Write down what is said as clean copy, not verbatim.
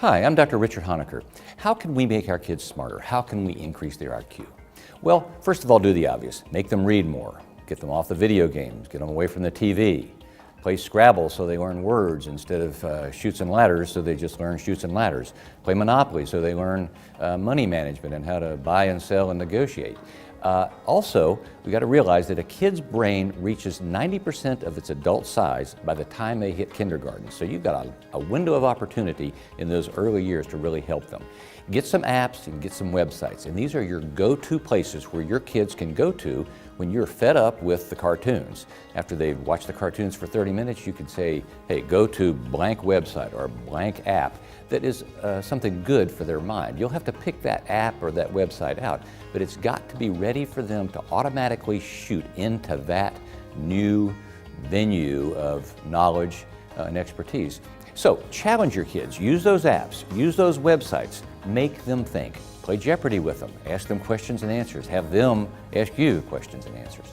Hi, I'm Dr. Richard Honecker. How can we make our kids smarter? How can we increase their IQ? Well, first of all, do the obvious. Make them read more. Get them off the video games. Get them away from the TV. Play Scrabble so they learn words instead of Chutes and Ladders, so they just learn Chutes and Ladders. Play Monopoly so they learn money management and how to buy and sell and negotiate. Also, we got to realize that a kid's brain reaches 90% of its adult size by the time they hit kindergarten. So you've got a window of opportunity in those early years to really help them. Get some apps and get some websites, and these are your go-to places where your kids can go to when you're fed up with the cartoons. After they've watched the cartoons for 30 minutes, you can say, hey, go to blank website or blank app that is something good for their mind. You'll have to pick that app or that website out, but it's got to be ready for them to automatically shoot into that new venue of knowledge and expertise. So challenge your kids, use those apps, use those websites, make them think. Play Jeopardy with them, ask them questions and answers, have them ask you questions and answers.